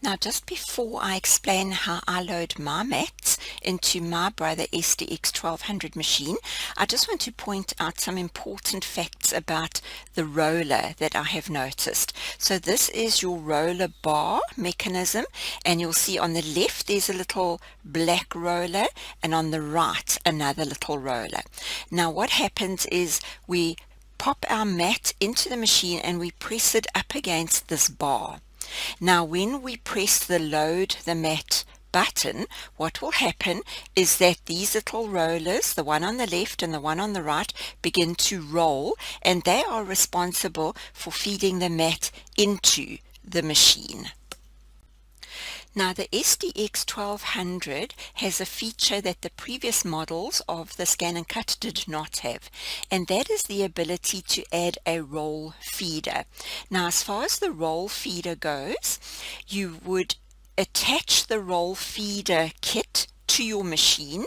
Now, just before I explain how I load my mats into my Brother SDX 1200 machine, I just want to point out some important facts about the roller that I have noticed. So this is your roller bar mechanism, and you'll see on the left there's a little black roller, and on the right another little roller. Now what happens is we pop our mat into the machine and we press it up against this bar. Now when we press the load the mat button, what will happen is that these little rollers, the one on the left and the one on the right, begin to roll, and they are responsible for feeding the mat into the machine. Now the SDX 1200 has a feature that the previous models of the ScanNCut did not have, and that is the ability to add a roll feeder. Now as far as the roll feeder goes, you would attach the roll feeder kit to your machine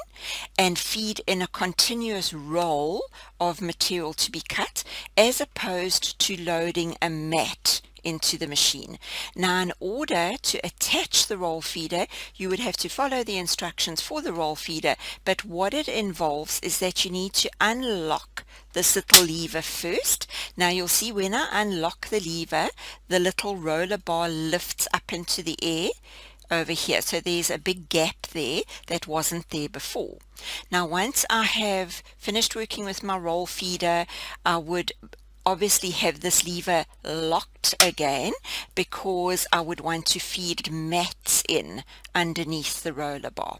and feed in a continuous roll of material to be cut, as opposed to loading a mat into the machine. Now in order to attach the roll feeder, you would have to follow the instructions for the roll feeder, but what it involves is that you need to unlock this little lever first. Now you'll see when I unlock the lever, the little roller bar lifts up into the air over here, so there's a big gap there that wasn't there before. Now once I have finished working with my roll feeder, I would obviously have this lever locked again, because I would want to feed mats in underneath the roller bar.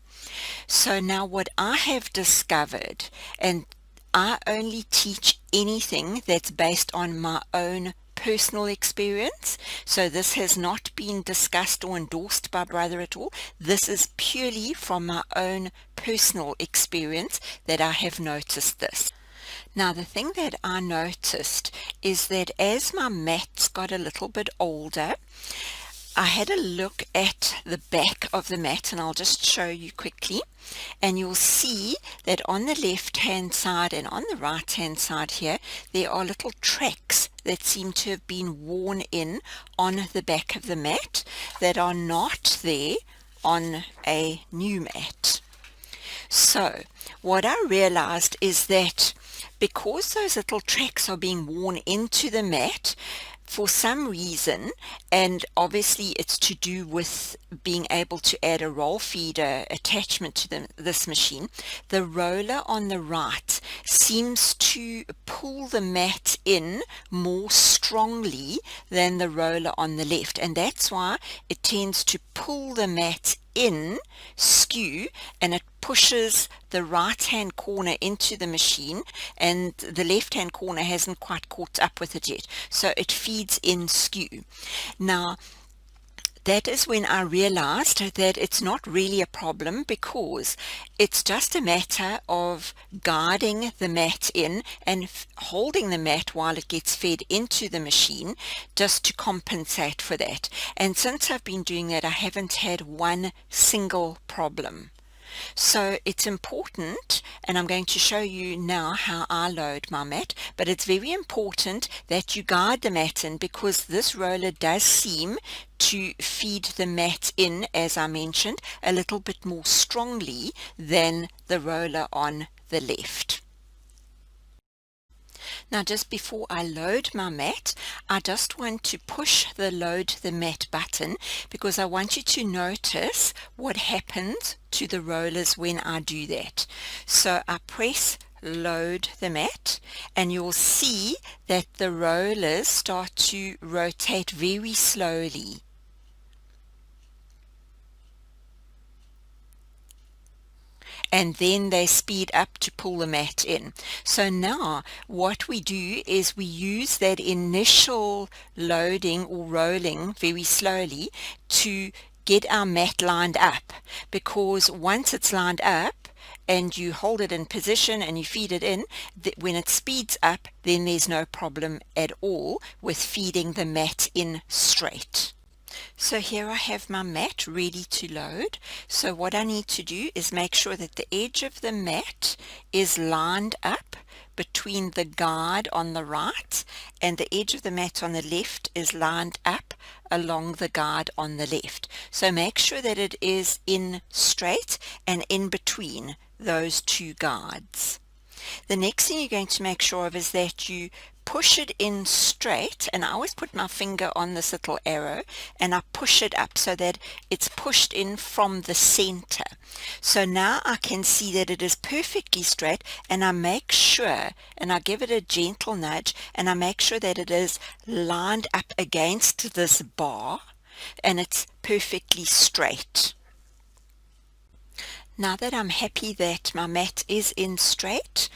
So now what I have discovered, and I only teach anything that's based on my own personal experience, so this has not been discussed or endorsed by Brother at all. This is purely from my own personal experience that I have noticed this. Now the thing that I noticed is that as my mats got a little bit older, I had a look at the back of the mat, and I'll just show you quickly, and you'll see that on the left hand side and on the right hand side here, there are little tracks that seem to have been worn in on the back of the mat that are not there on a new mat. So what I realized is that because those little tracks are being worn into the mat for some reason, and obviously it's to do with being able to add a roll feeder attachment to this machine, the roller on the right seems to pull the mat in more strongly than the roller on the left, and that's why it tends to pull the mat in skew, and it pushes the right hand corner into the machine, and the left hand corner hasn't quite caught up with it yet, so it feeds in skew. Now that is when I realized that it's not really a problem, because it's just a matter of guiding the mat in and holding the mat while it gets fed into the machine, just to compensate for that. And since I've been doing that, I haven't had one single problem. So it's important, and I'm going to show you now how I load my mat, but it's very important that you guide the mat in, because this roller does seem to feed the mat in, as I mentioned, a little bit more strongly than the roller on the left. Now just before I load my mat, I just want to push the load the mat button, because I want you to notice what happens to the rollers when I do that. So I press load the mat, and you'll see that the rollers start to rotate very slowly. And then they speed up to pull the mat in. So now what we do is we use that initial loading or rolling very slowly to get our mat lined up, because once it's lined up and you hold it in position and you feed it in, when it speeds up, then there's no problem at all with feeding the mat in straight. So here I have my mat ready to load. So what I need to do is make sure that the edge of the mat is lined up between the guide on the right and the edge of the mat on the left is lined up along the guide on the left. So make sure that it is in straight and in between those two guides. The next thing you're going to make sure of is that you push it in straight, and I always put my finger on this little arrow and I push it up so that it's pushed in from the center. So now I can see that it is perfectly straight, and I make sure, and I give it a gentle nudge, and I make sure that it is lined up against this bar and it's perfectly straight. Now that I'm happy that my mat is in straight,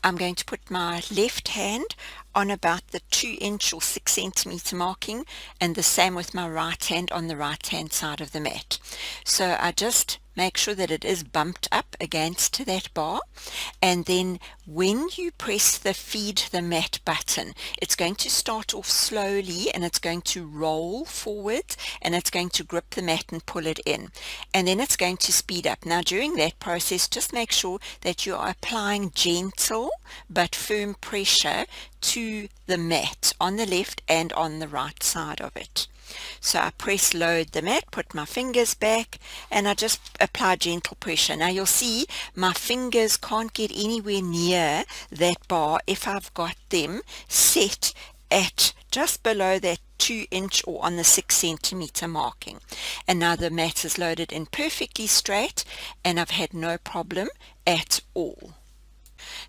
I'm going to put my left hand on about the 2-inch or 6 centimeter marking, and the same with my right hand on the right hand side of the mat. So I just make sure that it is bumped up against that bar, and then when you press the feed the mat button, it's going to start off slowly and it's going to roll forward and it's going to grip the mat and pull it in, and then it's going to speed up. Now during that process, just make sure that you are applying gentle but firm pressure to the mat on the left and on the right side of it. So I press load the mat, put my fingers back, and I just apply gentle pressure. Now you'll see my fingers can't get anywhere near that bar if I've got them set at just below that 2-inch or on the 6 centimeter marking. And now the mat is loaded in perfectly straight and I've had no problem at all.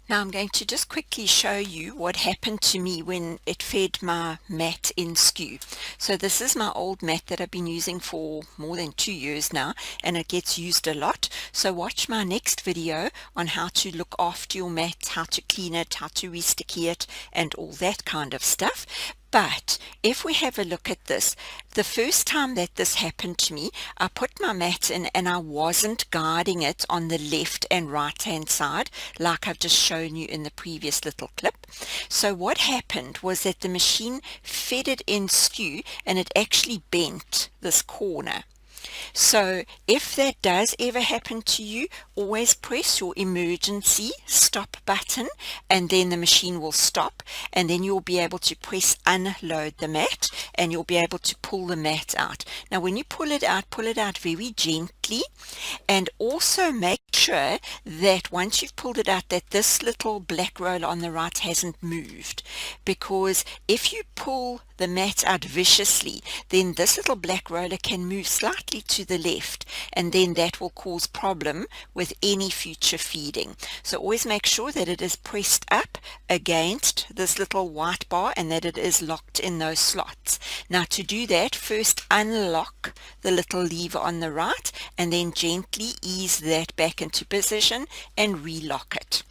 Now I'm going to just quickly show you what happened to me when it fed my mat in skew. So this is my old mat that I've been using for more than 2 years now, and it gets used a lot. So watch my next video on how to look after your mat, how to clean it, how to re-sticky it, and all that kind of stuff. But if we have a look at this, the first time that this happened to me, I put my mat in and I wasn't guiding it on the left and right hand side like I've just shown you in the previous little clip. So what happened was that the machine fed it in skew and it actually bent this corner. So if that does ever happen to you, always press your emergency stop button and then the machine will stop, and then you'll be able to press unload the mat and you'll be able to pull the mat out. Now when you pull it out very gently, and also make sure that once you've pulled it out that this little black roller on the right hasn't moved, because if you pull the mat out viciously, then this little black roller can move slightly to the left, and then that will cause problem with any future feeding. So always make sure that it is pressed up against this little white bar and that it is locked in those slots. Now to do that, first unlock the little lever on the right and then gently ease that back into position and relock it.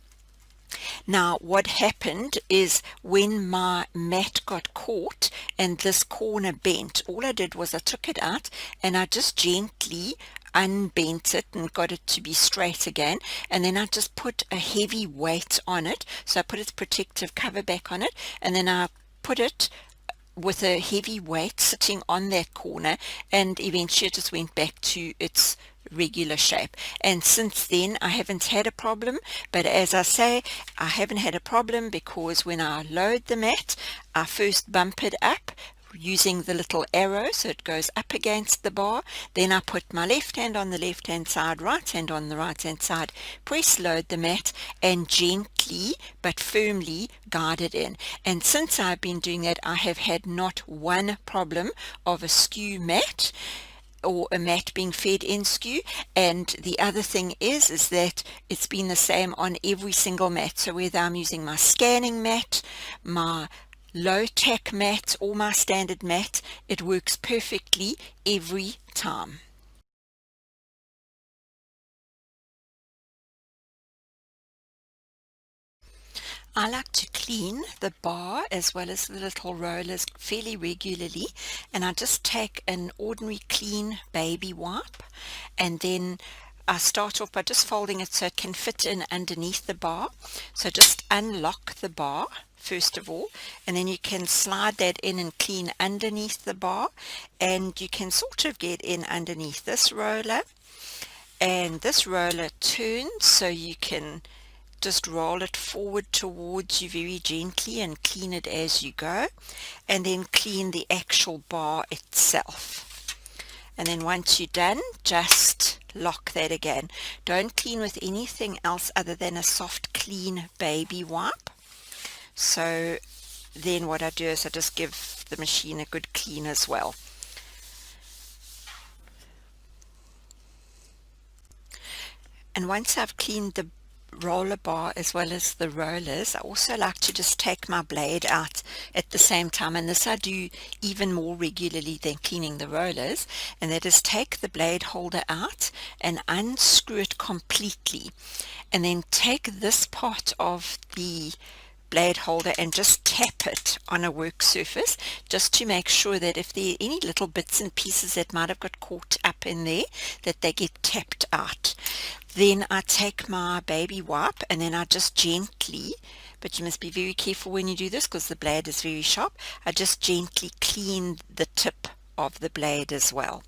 Now what happened is when my mat got caught and this corner bent, all I did was I took it out and I just gently unbent it and got it to be straight again, and then I just put a heavy weight on it. So I put its protective cover back on it, and then I put it with a heavy weight sitting on that corner, and eventually it just went back to its regular shape. And since then I haven't had a problem. But as I say, I haven't had a problem because when I load the mat, I first bump it up using the little arrow so it goes up against the bar, then I put my left hand on the left hand side, right hand on the right hand side, press load the mat and gently but firmly guide it in. And since I've been doing that, I have had not one problem of a skew mat or a mat being fed in skew. And the other thing is that it's been the same on every single mat. So whether I'm using my scanning mat, my low tack mat or my standard mat, it works perfectly every time. I like to clean the bar as well as the little rollers fairly regularly, and I just take an ordinary clean baby wipe, and then I start off by just folding it so it can fit in underneath the bar. So just unlock the bar first of all, and then you can slide that in and clean underneath the bar, and you can sort of get in underneath this roller, and this roller turns so you can just roll it forward towards you very gently and clean it as you go, and then clean the actual bar itself. And then once you're done, just lock that again. Don't clean with anything else other than a soft clean baby wipe. So then what I do is I just give the machine a good clean as well. And once I've cleaned the roller bar as well as the rollers, I also like to just take my blade out at the same time, and this I do even more regularly than cleaning the rollers, and that is take the blade holder out and unscrew it completely, and then take this part of the blade holder and just tap it on a work surface, just to make sure that if there are any little bits and pieces that might have got caught up in there, that they get tapped out. Then I take my baby wipe and then I just gently, but you must be very careful when you do this because the blade is very sharp, I just gently clean the tip of the blade as well.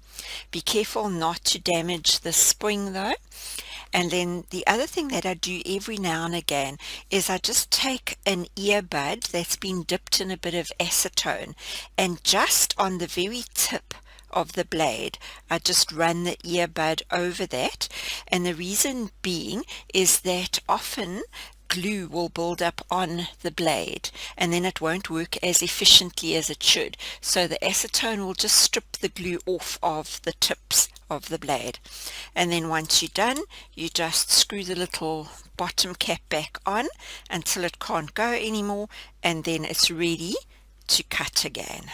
Be careful not to damage the spring though. And then the other thing that I do every now and again is I just take an earbud that's been dipped in a bit of acetone, and just on the very tip of the blade I just run the earbud over that, and the reason being is that often glue will build up on the blade and then it won't work as efficiently as it should, so the acetone will just strip the glue off of the tips of the blade. And then once you're done, you just screw the little bottom cap back on until it can't go anymore, and then it's ready to cut again.